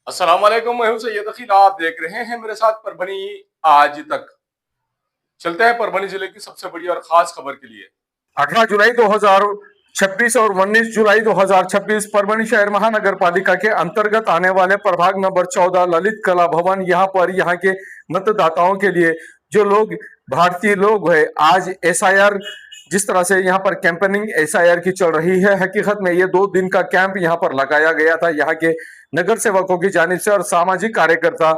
अस्सलाम वालेकुम, मैं हूं सैयद अखील। आप देख रहे हैं मेरे साथ परभनी आज तक। चलते हैं परभनी जिले की सबसे बड़ी और खास खबर के लिए। 18 जुलाई 2026 और 19 जुलाई 2026 परभनी शहर महानगर पालिका के अंतर्गत आने वाले प्रभाग नंबर 14 ललित कला भवन यहाँ के मतदाताओं के लिए जो लोग भारतीय लोग हैं, आज एसआईआर जिस तरह से यहाँ पर कैंपेनिंग एसआईआर की चल रही है, हकीकत में ये 2 दिन का कैंप यहाँ पर लगाया गया था। यहाँ के नगर सेवकों की जानिब से और सामाजिक कार्यकर्ता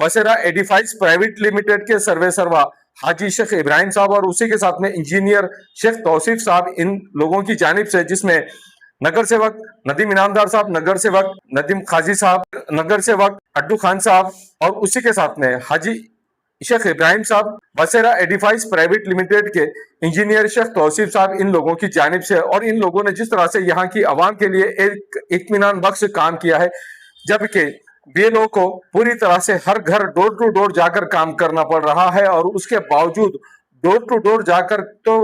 बसेरा एडिफाइस प्राइवेट लिमिटेड के सर्वे सर्वा हाजी शेख इब्राहिम साहब और उसी के साथ में इंजीनियर शेख तौसीफ साहब, इन लोगों की जानिब से, जिसमें नगर सेवक नदीम इनामदार साहब, नगर सेवक नदीम खाजी साहब, नगर सेवक अड्डू खान साहब और उसी के साथ में हाजी शेख इब्राहिम साहब, बसेरा एडिफाइस प्राइवेट लिमिटेड के इंजीनियर शेख तौसीफ साहब, इन लोगों की जानिब से। और इन लोगों ने जिस तरह से यहाँ की आवाम के लिए एक इत्मीनान बख्श काम किया है, जबकि बीएलओ को पूरी तरह से हर घर डोर टू डोर जाकर काम करना पड़ रहा है, और उसके बावजूद डोर टू डोर जाकर तो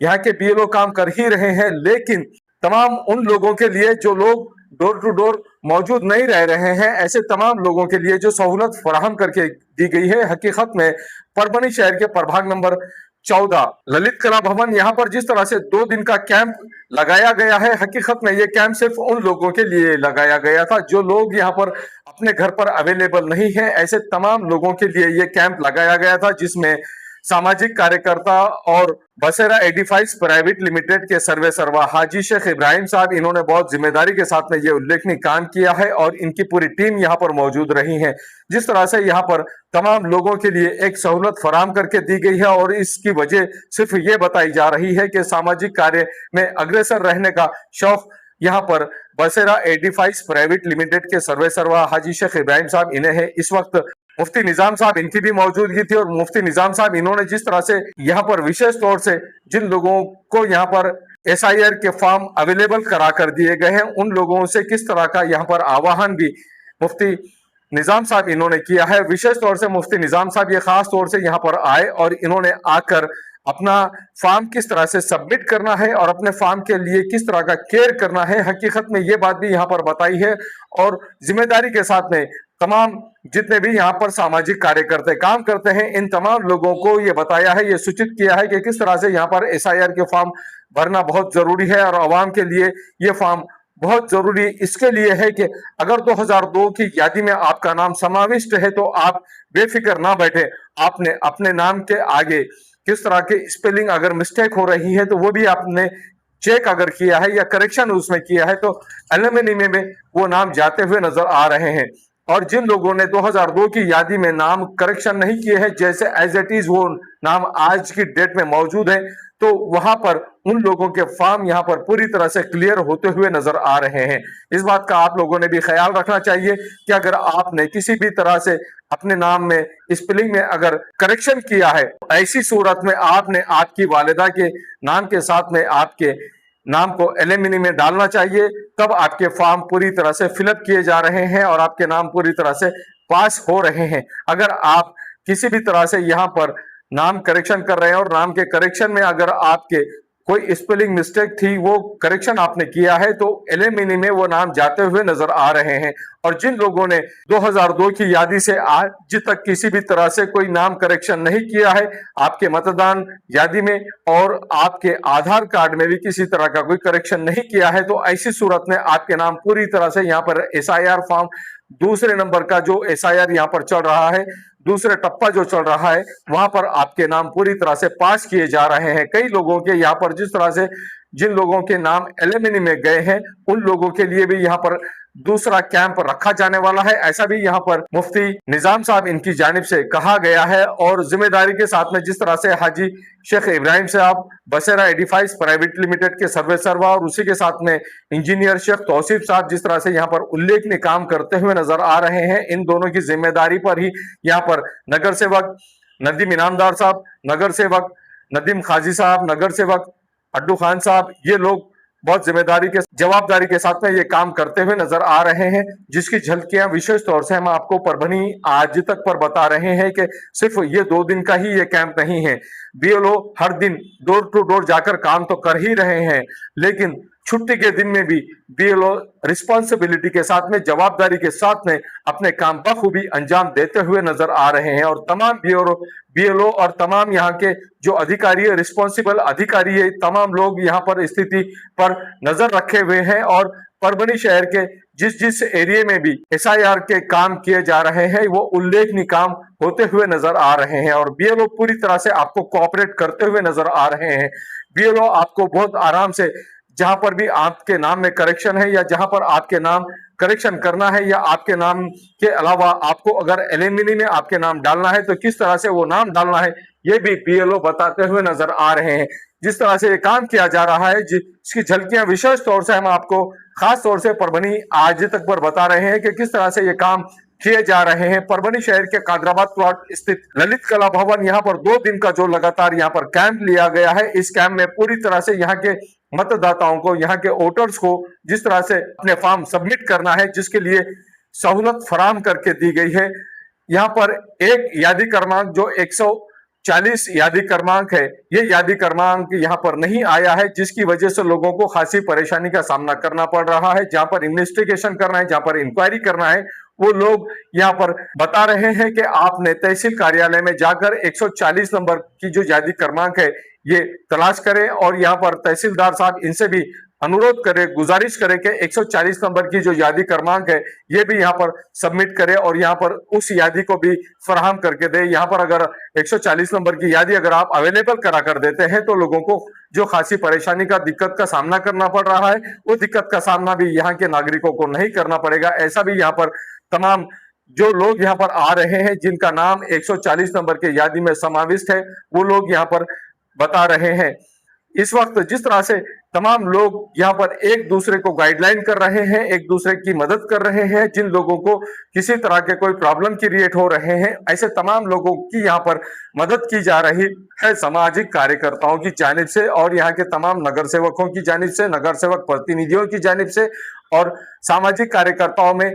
यहाँ के बीएलओ काम कर ही रहे हैं, लेकिन तमाम उन लोगों के लिए जो लोग डोर टू डोर मौजूद नहीं रह रहे हैं, ऐसे तमाम लोगों के लिए जो सहूलत फराहम करके दी गई है, हकीकत में परभनी शहर के प्रभाग नंबर 14 ललित कला भवन, यहाँ पर जिस तरह से 2 दिन का कैंप लगाया गया है, हकीकत में ये कैंप सिर्फ उन लोगों के लिए लगाया गया था जो लोग यहाँ पर अपने घर पर अवेलेबल नहीं है। ऐसे तमाम लोगों के लिए ये कैंप लगाया गया था, जिसमें सामाजिक कार्यकर्ता और बसेरा एडिफाइस प्राइवेट लिमिटेड के सर्वे सर्वा हाजी शेख इब्राहिम साहब, इन्होंने बहुत जिम्मेदारी के साथ में ये उल्लेखनीय काम किया है और इनकी पूरी टीम यहाँ पर मौजूद रही है। जिस तरह से यहाँ पर तमाम लोगों के लिए एक सहूलत फराम करके दी गई है, और इसकी वजह सिर्फ ये बताई जा रही है कि सामाजिक कार्य में अग्रसर रहने का शौक यहाँ पर बसेरा एडिफाइस प्राइवेट लिमिटेड के सर्वे सर्वा हाजी शेख इब्राहिम साहब इन्हें है। इस वक्त मुफ्ती निजाम साहब, इनकी भी मौजूदगी थी, और मुफ्ती निजाम साहब इन्होंने जिस तरह से यहाँ पर विशेष तौर से जिन लोगों को यहाँ पर एसआईआर के फॉर्म अवेलेबल करा कर दिए गए हैं, उन लोगों से किस तरह का यहाँ पर आह्वान भी मुफ्ती निजाम साहब इन्होंने किया है। विशेष तौर से मुफ्ती निजाम साहब ये खास तौर से यहाँ पर आए और इन्होंने आकर अपना फॉर्म किस तरह से सबमिट करना है और अपने फॉर्म के लिए किस तरह का केयर करना है, हकीकत में ये बात भी यहाँ पर बताई है। और जिम्मेदारी के साथ में तमाम जितने भी यहाँ पर सामाजिक कार्यकर्ता काम करते हैं, इन तमाम लोगों को ये बताया है, ये सूचित किया है कि किस तरह से यहाँ पर एसआईआर के फॉर्म भरना बहुत जरूरी है, और आवाम के लिए ये फॉर्म बहुत जरूरी इसके लिए है कि अगर 2002 की यादी में आपका नाम समाविष्ट है तो आप बेफिक्र ना बैठे। आपने अपने नाम के आगे किस तरह के स्पेलिंग अगर मिस्टेक हो रही है तो वो भी आपने चेक अगर किया है या करेक्शन उसमें किया है, तो एलिमनी में वो नाम जाते हुए नजर आ रहे हैं। और जिन लोगों ने 2002 की यादी में नाम करेक्शन नहीं किए हैं, जैसे एज इट इज वो नाम आज की डेट में मौजूद है, तो वहां पर उन लोगों के फॉर्म यहाँ पर पूरी तरह से क्लियर होते हुए नजर आ रहे हैं। इस बात का आप लोगों ने भी ख्याल रखना चाहिए कि अगर आपने किसी भी तरह से अपने नाम में स्पेलिंग में अगर करेक्शन किया है, ऐसी सूरत में आपने आपकी वालिदा के नाम के साथ में आपके नाम को एलिमनी में डालना चाहिए, तब आपके फॉर्म पूरी तरह से फिलअप किए जा रहे हैं और आपके नाम पूरी तरह से पास हो रहे हैं। अगर आप किसी भी तरह से यहाँ पर नाम करेक्शन कर रहे हैं और नाम के करेक्शन में अगर आपके कोई स्पेलिंग मिस्टेक थी, वो करेक्शन आपने किया है, तो एलिमनी में वो नाम जाते हुए नजर आ रहे हैं। और जिन लोगों ने 2002 की यादी से आज तक किसी भी तरह से कोई नाम करेक्शन नहीं किया है, आपके मतदान यादी में और आपके आधार कार्ड में भी किसी तरह का कोई करेक्शन नहीं किया है, तो ऐसी सूरत में आपके नाम पूरी तरह से यहाँ पर एसआईआर फॉर्म दूसरे नंबर का जो एसआईआर यहाँ पर चल रहा है, दूसरे टप्पा जो चल रहा है, वहां पर आपके नाम पूरी तरह से पास किए जा रहे हैं। कई लोगों के यहाँ पर जिस तरह से जिन लोगों के नाम एलिमनी में गए हैं, उन लोगों के लिए भी यहाँ पर दूसरा कैंप रखा जाने वाला है, ऐसा भी यहाँ पर मुफ्ती निजाम साहब इनकी जानिब से कहा गया है। और जिम्मेदारी के साथ में जिस तरह से हाजी शेख इब्राहिम साहब बसेरा एडिफाइस प्राइवेट लिमिटेड के सर्वे सर्वा और उसी के साथ में इंजीनियर शेख तौसीफ साहब जिस तरह से यहाँ पर उल्लेखनीय काम करते हुए नजर आ रहे हैं, इन दोनों की जिम्मेदारी पर ही यहाँ पर नगर सेवक नदीम इनामदार साहब, नगर सेवक नदीम खाजी साहब, नगर सेवक अड्डू खान साहब, ये लोग बहुत जिम्मेदारी के जवाबदारी के साथ में ये काम करते हुए नजर आ रहे हैं, जिसकी झलकियां विशेष तौर से हम आपको परभनी आज तक पर बता रहे हैं कि सिर्फ ये 2 दिन का ही ये कैंप नहीं है। बीएलओ हर दिन डोर टू डोर जाकर काम तो कर ही रहे हैं, लेकिन छुट्टी के दिन में भी बीएलओ रिस्पॉन्सिबिलिटी के साथ में, जवाबदारी के साथ में अपने काम बखूबी अंजाम देते हुए नजर आ रहे हैं। और तमाम बीएलओ और तमाम यहाँ के जो अधिकारी है, रिस्पॉन्सिबल अधिकारी है, तमाम लोग यहाँ पर स्थिति पर नजर रखे हुए हैं और परभनी शहर के जिस जिस एरिया में भी एसआईआर के काम किए जा रहे हैं वो उल्लेखनीय काम होते हुए नजर आ रहे हैं। और बीएलओ पूरी तरह से आपको कोऑपरेट करते हुए नजर आ रहे हैं। बीएलओ आपको बहुत आराम से, जहां पर भी आपके नाम में करेक्शन है या जहां पर आपके नाम करेक्शन करना है या आपके नाम के अलावा आपको अगर एलिमिनी में आपके नाम डालना है तो किस तरह से वो नाम डालना है ये भी बीएलओ बताते हुए नजर आ रहे हैं। जिस तरह से ये काम किया जा रहा है, जिसकी झलकियां विशेष तौर से हम आपको खास तौर से परभनी आज तक पर बता रहे हैं कि किस तरह से ये काम किए जा रहे हैं। परभनी शहर के कादराबाद प्लॉट स्थित ललित कला भवन, यहाँ पर 2 दिन का जो लगातार यहाँ पर कैंप लिया गया है, इस कैंप में पूरी तरह से यहाँ के मतदाताओं को, यहाँ के वोटर्स को जिस तरह से अपने फॉर्म सबमिट करना है, जिसके लिए सहूलत फराम करके दी गई है। यहाँ पर एक यादी क्रमांक जो 140 यादी क्रमांक है, ये यादी क्रमांक यहाँ पर नहीं आया है, जिसकी वजह से लोगों को खासी परेशानी का सामना करना पड़ रहा है। जहां पर इन्वेस्टिगेशन करना है, जहां पर इंक्वायरी करना है, वो लोग यहाँ पर बता रहे हैं कि आपने तहसील कार्यालय में जाकर 140 नंबर की जो यादी क्रमांक है ये तलाश करें और यहाँ पर तहसीलदार साहब इनसे भी अनुरोध करें, गुजारिश करें कि 140 नंबर की जो यादी क्रमांक है ये भी यहाँ पर सबमिट करें और यहाँ पर उस यादी को भी फराहम करके दे। यहाँ पर अगर 140 नंबर की यादी अगर आप अवेलेबल करा कर देते हैं तो लोगों को जो खासी परेशानी का, दिक्कत का सामना करना पड़ रहा है, वो दिक्कत का सामना भी यहाँ के नागरिकों को नहीं करना पड़ेगा। ऐसा भी यहाँ पर तमाम जो लोग यहाँ पर आ रहे हैं जिनका नाम 140 नंबर के यादी में समाविष्ट है, वो लोग यहाँ पर बता रहे हैं। इस वक्त जिस तरह से तमाम लोग यहाँ पर एक दूसरे को गाइडलाइन कर रहे हैं, एक दूसरे की मदद कर रहे हैं, जिन लोगों को किसी तरह के कोई प्रॉब्लम क्रिएट हो रहे हैं, ऐसे तमाम लोगों की यहाँ पर मदद की जा रही है सामाजिक कार्यकर्ताओं की जानिब से और यहाँ के तमाम नगर सेवकों की जानिब से, नगर सेवक प्रतिनिधियों की जानिब से। और सामाजिक कार्यकर्ताओं में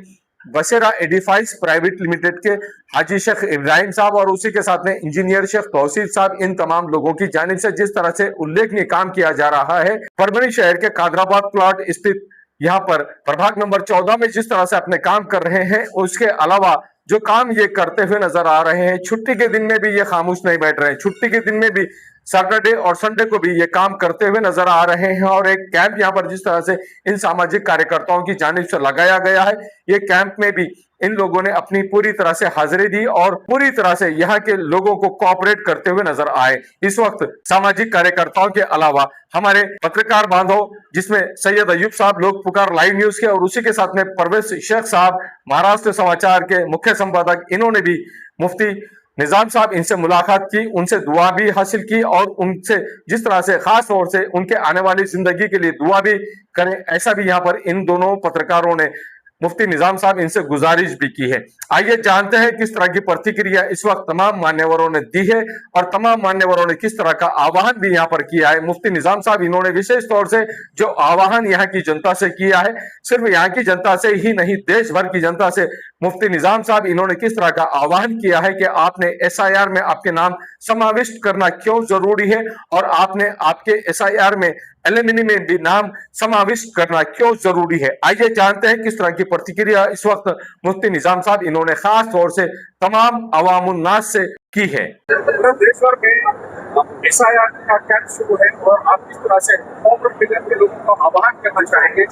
बसेरा एडिफाइस प्राइवेट लिमिटेड के हाजी शेख इब्राहिम साहब और उसी के साथ में इंजीनियर शेख तौसीफ साहब, इन तमाम लोगों की जानिब से जिस तरह से उल्लेखनीय काम किया जा रहा है परभनी शहर के कादराबाद प्लॉट स्थित यहाँ पर प्रभाग नंबर 14 में जिस तरह से अपने काम कर रहे हैं, उसके अलावा जो काम ये करते हुए नजर आ रहे हैं, छुट्टी के दिन में भी ये खामोश नहीं बैठ रहे हैं। छुट्टी के दिन में भी सैटरडे और संडे को भी ये काम करते हुए नजर आ रहे हैं। और एक कैंप यहाँ पर जिस तरह से इन सामाजिक कार्यकर्ताओं की जानिब से लगाया गया है, ये कैंप में भी इन लोगों ने अपनी पूरी तरह से हाजिरी दी और पूरी तरह से यहाँ के लोगों को कोऑपरेट करते हुए नजर आए। इस वक्त सामाजिक कार्यकर्ताओं के अलावा हमारे पत्रकार बांधव, जिसमें सैयद अयूब साहब लोग पुकार लाइव न्यूज के और उसी के साथ में परवेज शेख साहब महाराष्ट्र समाचार के मुख्य संपादक, इन्होंने भी मुफ्ती निजाम साहब इनसे मुलाकात की, उनसे दुआ भी हासिल की और उनसे जिस तरह से खास तौर से उनके आने वाली जिंदगी के लिए दुआ भी करें, ऐसा भी यहाँ पर इन दोनों पत्रकारों ने मुफ्ती निजाम साहब इनसे गुजारिश भी की है। आइए जानते हैं किस तरह की प्रतिक्रिया इस वक्त तमाम मान्यवरों ने दी है और तमाम मान्यवरों ने किस तरह का आह्वान भी यहाँ पर किया है। मुफ्ती निजाम साहब इन्होंने विशेष तौर से जो आह्वान यहाँ की जनता से किया है, सिर्फ यहाँ की जनता से ही नहीं देश भर की जनता से, मुफ्ती निजाम साहब इन्होंने किस तरह का आह्वान किया है कि आपने एसआईआर में आपके नाम समाविष्ट करना क्यों जरूरी है और आपने आपके एसआईआर में एलिमिनी में भी नाम समाविष्ट करना क्यों जरूरी है। आइए जानते हैं किस तरह की प्रतिक्रिया इस वक्त मुफ्ती निजाम साहब इन्होंने खास तौर से तमाम अवामुन नास से की है। देश भर में एसआईआर का कैंप शुरू है और आप किस तरह से कॉमन फिगर के लोगों को आह्वान करना चाहेंगे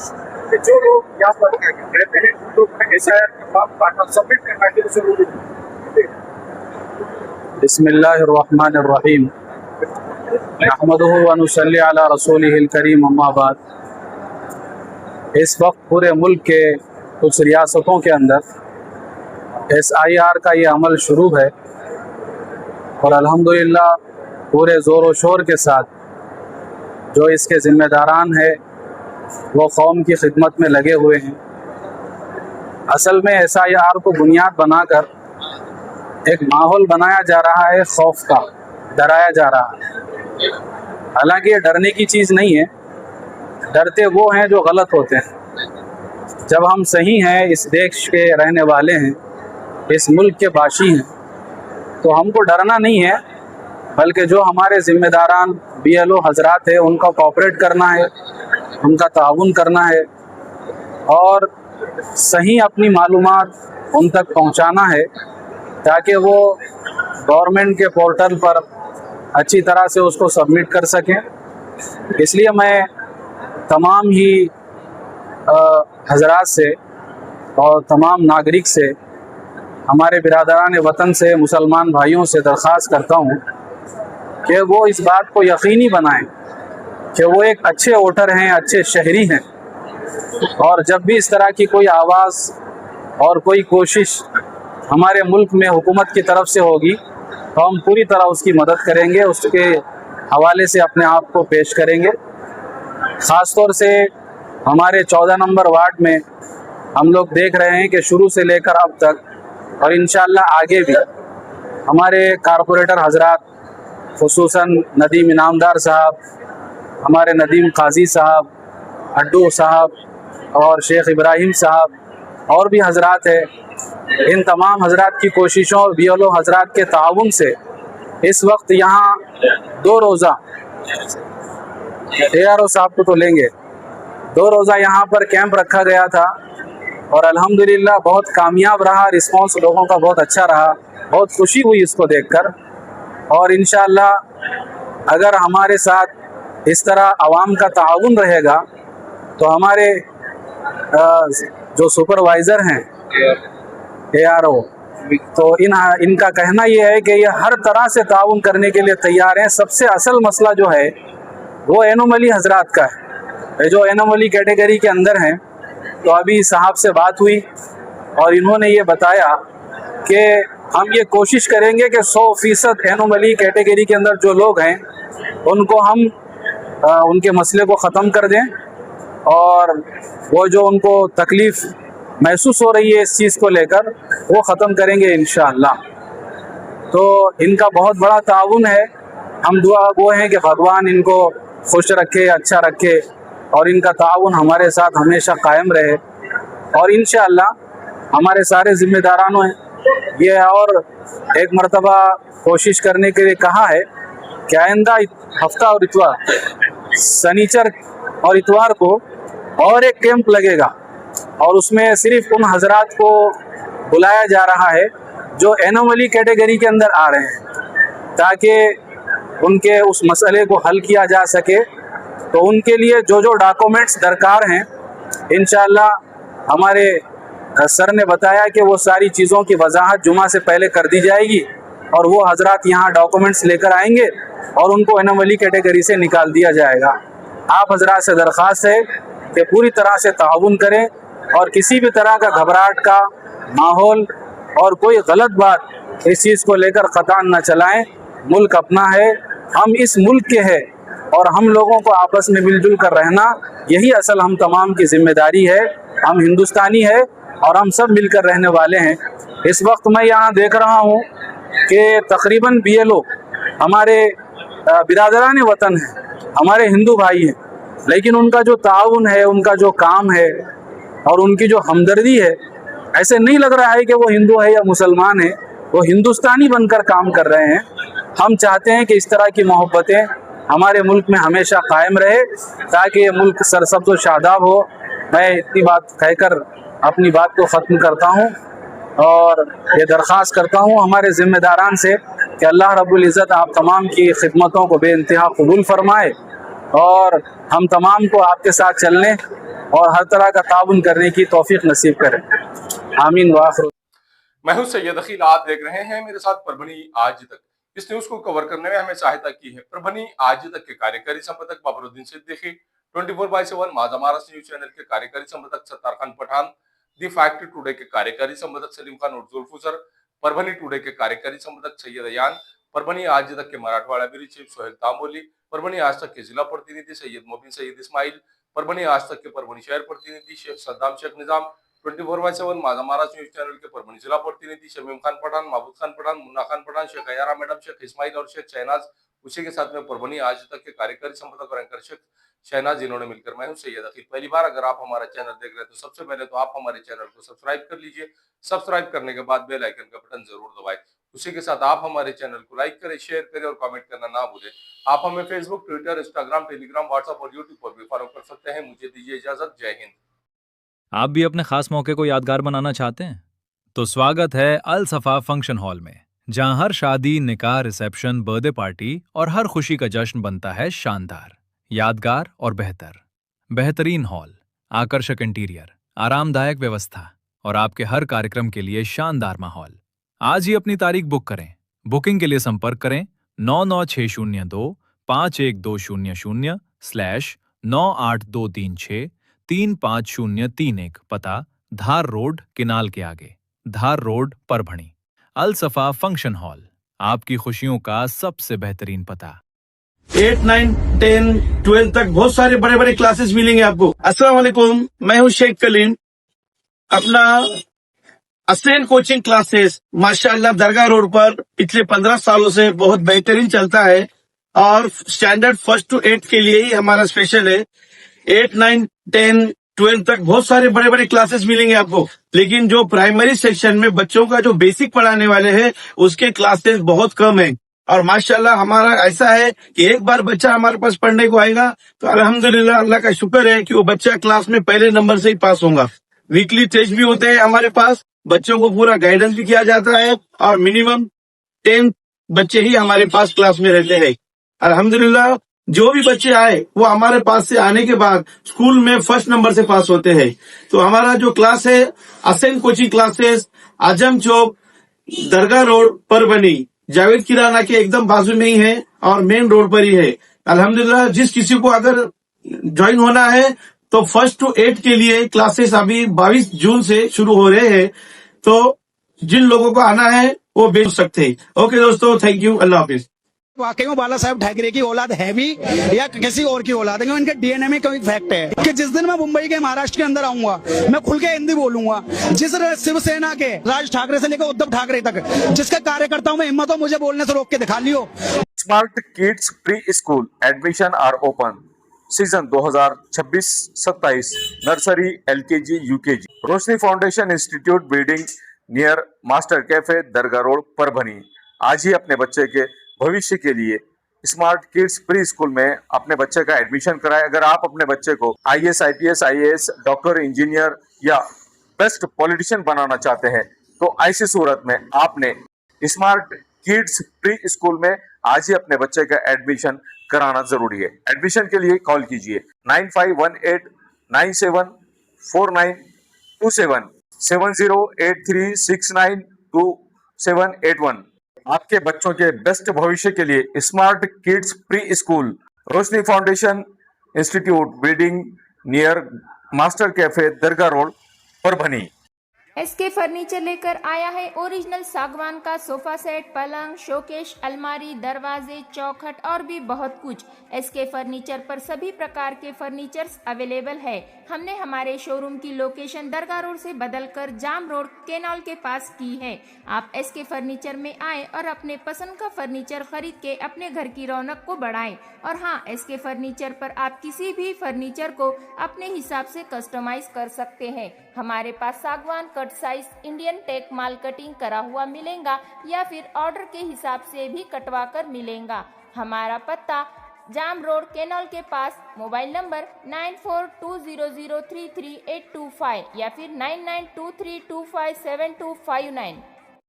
कि जो लोग यहाँ पर रहते हैं उन लोग एसआईआर का फॉर्म सबमिट करना क्यों जरूरी है। बिस्मिल्लाहिर्रहमानिर्रहीम नहमदुहु व नुसल्ली अला रसूलिहिल करीम, अम्मा बाद। इस वक्त पूरे मुल्क के कुछ रियासतों के अंदर एसआईआर का ये अमल शुरू है और अल्हम्दुलिल्लाह पूरे ज़ोर व शोर के साथ जो इसके ज़िम्मेदारान है वो कौम की खिदमत में लगे हुए हैं। असल में एसआईआर को बुनियाद बनाकर एक माहौल बनाया जा रहा है, खौफ का डराया जा रहा है। हालांकि ये डरने की चीज़ नहीं है, डरते वो हैं जो गलत होते हैं। जब हम सही हैं, इस देश के रहने वाले हैं, इस मुल्क के बाशी हैं, तो हमको डरना नहीं है, बल्कि जो हमारे ज़िम्मेदारान बीएलओ हजरात है उनका कोऑपरेट करना है उनका ताउन करना है और सही अपनी मालूमात उन तक पहुंचाना है ताकि वो गवर्नमेंट के पोर्टल पर अच्छी तरह से उसको सबमिट कर सकें। इसलिए मैं तमाम ही हजरात से और तमाम नागरिक से, हमारे बिरादरान वतन से, मुसलमान भाइयों से दरख्वास्त करता हूँ कि वो इस बात को यकीनी बनाएं कि वो एक अच्छे वोटर हैं, अच्छे शहरी हैं, और जब भी इस तरह की कोई आवाज़ और कोई कोशिश हमारे मुल्क में हुकूमत की तरफ से होगी तो हम पूरी तरह उसकी मदद करेंगे, उसके हवाले से अपने आप को पेश करेंगे। ख़ास तौर से हमारे 14 नंबर वार्ड में हम लोग देख रहे हैं कि शुरू से लेकर अब तक और इंशाअल्लाह आगे भी हमारे कारपोरेटर हजरात, खुसूसन नदीम इनामदार साहब, हमारे नदीम काजी साहब, अड्डू साहब और शेख इब्राहिम साहब और भी हजरात हैं, इन तमाम हजरात की कोशिशों और बीएलओ हजरात के ताउन से इस वक्त यहाँ 2 रोज़ा, ARO साहब को तो लेंगे, 2 रोज़ा यहाँ पर कैंप रखा गया था और अल्हम्दुलिल्लाह बहुत कामयाब रहा, रिस्पांस लोगों का बहुत अच्छा रहा, बहुत खुशी हुई इसको देखकर। और इंशाअल्लाह अगर हमारे साथ इस तरह आवाम का ताउन रहेगा तो हमारे जो सुपरवाइज़र हैं ARO, तो इनका कहना ये है कि ये हर तरह से ताउन करने के लिए तैयार हैं। सबसे असल मसला जो है वो एनोमली हजरात का है, जो एनोमली कैटेगरी के अंदर हैं। तो अभी साहब से बात हुई और इन्होंने ये बताया कि हम ये कोशिश करेंगे कि 100% एनोमली कैटेगरी के अंदर जो लोग हैं उनको हम उनके मसले को ख़त्म कर दें और वो जो उनको तकलीफ़ महसूस हो रही है इस चीज़ को लेकर वो ख़त्म करेंगे इंशाअल्लाह। तो इनका बहुत बड़ा ताउन है, हम दुआ वो हैं कि भगवान इनको खुश रखे, अच्छा रखे और इनका ताउन हमारे साथ हमेशा कायम रहे। और इंशाअल्लाह हमारे सारे ज़िम्मेदारानों ये और एक मरतबा कोशिश करने के लिए कहा है कि आइंदा हफ्ता और इतवार, शनिचर और इतवार को और एक कैंप लगेगा और उसमें सिर्फ उन हजरात को बुलाया जा रहा है जो एनोमली कैटेगरी के अंदर आ रहे हैं ताकि उनके उस मसले को हल किया जा सके। तो उनके लिए जो जो डॉक्यूमेंट्स दरकार हैं इंशाअल्लाह हमारे सर ने बताया कि वो सारी चीज़ों की वजाहत जुमा से पहले कर दी जाएगी और वो हजरात यहाँ डॉक्यूमेंट्स लेकर आएंगे और उनको एनोमली कैटेगरी से निकाल दिया जाएगा। आप हजरात से दरख्वास्त है कि पूरी तरह से ताउन करें और किसी भी तरह का घबराहट का माहौल और कोई गलत बात इस चीज़ को लेकर ख़तान न चलाएं। मुल्क अपना है, हम इस मुल्क के हैं और हम लोगों को आपस में मिलजुल कर रहना यही असल हम तमाम की जिम्मेदारी है। हम हिंदुस्तानी है और हम सब मिलकर रहने वाले हैं। इस वक्त मैं यहाँ देख रहा हूँ कि तकरीबन BLO हमारे बिरादरान वतन हैं, हमारे हिंदू भाई हैं, लेकिन उनका जो ताउन है, उनका जो काम है और उनकी जो हमदर्दी है, ऐसे नहीं लग रहा है कि वो हिंदू है या मुसलमान है, वो हिंदुस्तानी बनकर काम कर रहे हैं। हम चाहते हैं कि इस तरह की मोहब्बतें हमारे मुल्क में हमेशा कायम रहे ताकि ये मुल्क सरसब्ज़ व शादाब हो। मैं इतनी बात कहकर अपनी बात को ख़त्म करता हूँ और ये दरख्वास्त करता हूँ हमारे ज़िम्मेदारान से कि अल्लाह रब्बुल इज़्ज़त आप तमाम की खिदमतों को बेइंतहा कबूल फरमाए और हम तमाम को आपके साथ चलने और हर तरह का ताउन करने की तौफीक नसीब करें। आमीन व आखिर। मैं हूं सैयद अखिल, आप देख रहे हैं मेरे साथ परभनी आज तक। इस न्यूज को कवर करने में हमें सहायता की है परभनी आज तक के कार्यकारी संपादक बाबरुद्दीन सिद्दीकी, 24/7 माझा महाराष्ट्र न्यूज चैनल के कार्यकारी संपादक Sattar Khan Pathan, The Fact Today के कार्यकारी संपादक सलीम खान और जुल्फुसर, परभनी टुडे के कार्यकारी संपादक सैयद अयान, परभनी आज तक के मराठवाड़ा ब्यूरो चीफ सोहेल तांबोली, परभनी आज तक के जिला प्रतिनिधि सैयद मोबिन सैयद इस्माइल, परभनी आज तक के परभनी शहर प्रतिनिधि शेख सद्दाम शेख निजाम, 24/7 माझा महाराष्ट्र न्यूज चैनल के परभनी जिला प्रतिनिधि शमीम खान पठान, महबूब खान पठान, मुन्ना खान पठान, शेख अयारा मैडम, शेख इस्माइल और शेख शहनाज, उसी के साथ में परभनी आज तक के कार्यकारी संपादक और एंकर शेख शहनाज, जिन्होंने मिलकर मैं हूं सैयद अखिल। पहली बार अगर आप हमारा चैनल देख रहे हैं तो सबसे पहले तो आप हमारे चैनल को सब्सक्राइब कर लीजिए। सब्सक्राइब करने के बाद बेल आइकन का बटन जरूर दबाएं। उसी के साथ आप हमारे चैनल को लाइक करें, शेयर करें और कमेंट करना ना भूलें। आप हमें Facebook, Twitter, Instagram, Telegram, WhatsApp और यूट्यूब पर भी फॉलो कर सकते हैं। मुझे दीजिए इजाजत। जय हिंद। आप भी अपने खास मौके को यादगार बनाना चाहते हैं तो स्वागत है अल सफा फंक्शन हॉल में, जहां हर शादी, निकाह, रिसेप्शन, बर्थडे पार्टी और हर खुशी का जश्न बनता है शानदार, यादगार और बेहतर। बेहतरीन हॉल, आकर्षक इंटीरियर, आरामदायक व्यवस्था और आपके हर कार्यक्रम के लिए शानदार माहौल। आज ही अपनी तारीख बुक करें। बुकिंग के लिए संपर्क करें 99602-51200/98236-35031, पता धार रोड, किनाल के आगे, धार रोड, परभणी। अल सफा फंक्शन हॉल, आपकी खुशियों का सबसे बेहतरीन पता। 8, 9, 10, 12 तक बहुत सारे बड़े बड़े क्लासेस मिलेंगे आपको। अस्सलाम वालेकुम, मैं हूँ शेख कलीम। अपना असेन कोचिंग क्लासेस माशाअल्लाह दरगाह रोड पर पिछले 15 सालों से बहुत बेहतरीन चलता है और स्टैंडर्ड 1 to 8 के लिए ही हमारा स्पेशल है। 8, 9, 10, 12 तक बहुत सारे बड़े बड़े क्लासेस मिलेंगे आपको, लेकिन जो प्राइमरी सेक्शन में बच्चों का जो बेसिक पढ़ाने वाले हैं उसके क्लासेस बहुत कम है। और माशाल्लाह हमारा ऐसा है कि एक बार बच्चा हमारे पास पढ़ने को आएगा तो अल्हम्दुलिल्लाह अल्लाह का शुक्र है कि वो बच्चा क्लास में पहले नंबर से ही पास होगा। वीकली टेस्ट भी होते हैं हमारे पास, बच्चों को पूरा गाइडेंस भी किया जाता है और मिनिमम 10 बच्चे ही हमारे पास क्लास में रहते हैं। अल्हम्दुलिल्लाह जो भी बच्चे आए वो हमारे पास से आने के बाद स्कूल में फर्स्ट नंबर से पास होते हैं। तो हमारा जो क्लास है असेन कोचिंग क्लासेस, आजम चौक, दरगाह रोड, परभणी, जावेद किराना के एकदम बाजू में ही है और मेन रोड पर ही है। अल्हम्दुलिल्लाह जिस किसी को अगर ज्वाइन होना है तो 1 to 8 के लिए क्लासेस अभी 22 जून से शुरू हो रहे हैं, तो जिन लोगों को आना है वो भेज सकते हैं। ओके दोस्तों, थैंक यू, अल्लाह हाफिज। वाकई में बाला साहब ठाकरे की औलाद है भी या किसी और की औलाद है, क्योंकि इनके डीएनए में कोई फैक्ट है कि जिस दिन मैं मुंबई के, महाराष्ट्र के अंदर आऊंगा मैं खुल के हिंदी बोलूंगा। जिस शिवसेना के राज ठाकरे से लेकर उद्धव ठाकरे तक जिसके कार्यकर्ताओं में हिम्मत हो मुझे बोलने से रोक के दिखा लियो। Smart kids pre school admission are open. Season 2026-27 nursery, LKG, UKG। Roshni foundation institute building near master cafe, Dargah road, Parbhani. आज ही अपने बच्चे के भविष्य के लिए स्मार्ट किड्स प्री स्कूल में अपने बच्चे का एडमिशन कराएं। अगर आप अपने बच्चे को IAS, IPS, IAS, doctor, engineer या बेस्ट पॉलिटिशियन बनाना चाहते हैं तो ऐसी सूरत में आपने स्मार्ट किड्स प्री स्कूल में आज ही अपने बच्चे का एडमिशन कराना जरूरी है। एडमिशन के लिए कॉल कीजिए 9518974927, 7083692781। आपके बच्चों के बेस्ट भविष्य के लिए smart kids pre school, Roshni foundation institute building near master cafe, Dargah road, Parbhani. SK furniture लेकर आया है ओरिजिनल सागवान का सोफा सेट, पलंग, शोकेश, अलमारी, दरवाजे, चौखट और भी बहुत कुछ। SK फर्नीचर पर सभी प्रकार के फर्नीचर्स अवेलेबल है। हमने हमारे शोरूम की लोकेशन दरगाह रोड से बदलकर जाम रोड, केनाल के पास की है। आप SK फर्नीचर में आए और अपने पसंद का फर्नीचर खरीद के अपने घर की रौनक को बढ़ाएं। और हाँ, SK फर्नीचर पर आप किसी भी फर्नीचर को अपने हिसाब से कस्टमाइज कर सकते हैं। हमारे पास सागवान कट साइज इंडियन टेक माल कटिंग करा हुआ मिलेगा या फिर ऑर्डर के हिसाब से भी कटवा कर मिलेगा। हमारा पत्ता जाम रोड, केनाल के पास। मोबाइल नंबर 9420033825 या फिर 9923257259।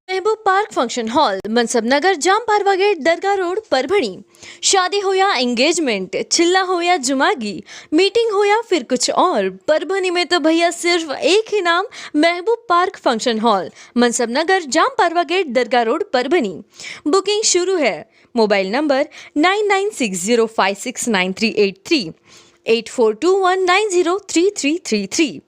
महबूब पार्क फंक्शन हॉल, मनसब नगर, जाम पारवा गेट, दरगाह रोड, परभणी। शादी हो या एंगेजमेंट, चिल्ला हो या जुमागी, मीटिंग हो या फिर कुछ और, परभणी में तो भैया सिर्फ एक ही नाम, महबूब पार्क फंक्शन हॉल, मनसब नगर, जाम पारवा गेट, दरगाह रोड, परभणी। बुकिंग शुरू है। Mobile number 9960569383, 8421903333।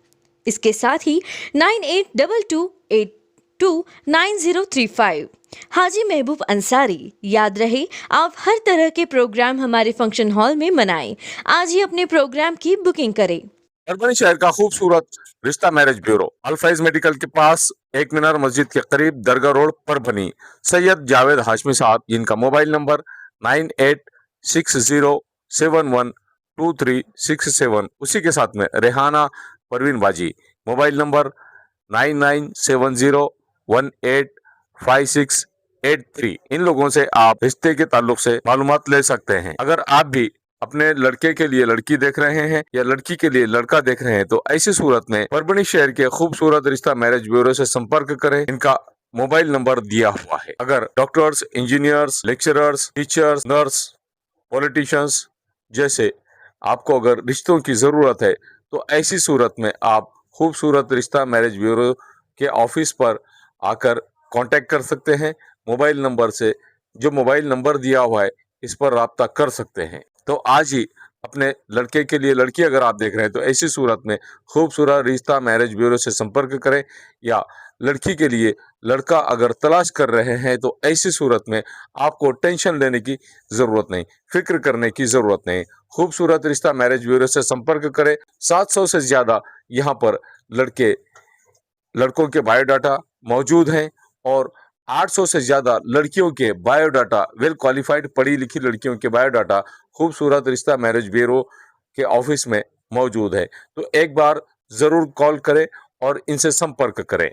इसके साथ ही 9822829035। हाजी महबूब अंसारी। याद रहे, आप हर तरह के प्रोग्राम हमारे फंक्शन हॉल में मनाएं। आज ही अपने प्रोग्राम की बुकिंग करें। परभणी शहर का खूबसूरत रिश्ता मैरिज ब्यूरो, अल्फाइज मेडिकल के पास, एक मीनार मस्जिद के करीब, दरगाह रोड, परभणी। सैयद जावेद हाशमी साहब, जिनका मोबाइल नंबर 9860712367, उसी के साथ में रेहाना परवीन बाजी, मोबाइल नंबर 99701856 83। इन लोगों से आप रिश्ते के ताल्लुक से मालूमात ले सकते हैं। अगर आप भी अपने लड़के के लिए लड़की देख रहे हैं या लड़की के लिए लड़का देख रहे हैं तो ऐसी सूरत में परभणी शहर के खूबसूरत रिश्ता मैरिज ब्यूरो से संपर्क करें। इनका मोबाइल नंबर दिया हुआ है। अगर doctors, engineers, lecturers, teachers, nurse, politicians जैसे आपको अगर रिश्तों की जरूरत है तो ऐसी सूरत में आप खूबसूरत रिश्ता मैरिज ब्यूरो के ऑफिस पर आकर कांटेक्ट कर सकते हैं। मोबाइल नंबर से, जो मोबाइल नंबर दिया हुआ है, इस पर राब्ता कर सकते हैं। तो आज ही अपने लड़के के लिए लड़की अगर आप देख रहे हैं तो ऐसी सूरत में खूबसूरत रिश्ता मैरिज ब्यूरो से संपर्क करें, या लड़की के लिए लड़का अगर तलाश कर रहे हैं तो ऐसी सूरत में आपको टेंशन लेने की जरूरत नहीं, फिक्र करने की जरूरत नहीं। खूबसूरत रिश्ता मैरिज ब्यूरो से संपर्क करें। 700 से ज्यादा यहाँ पर लड़कों के बायोडाटा मौजूद हैं और 800 से ज्यादा लड़कियों के बायोडाटा, वेल क्वालिफाइड पढ़ी लिखी लड़कियों के बायोडाटा खूबसूरत रिश्ता मैरिज ब्यूरो के ऑफिस में मौजूद है। तो एक बार जरूर कॉल करें और इनसे संपर्क करें।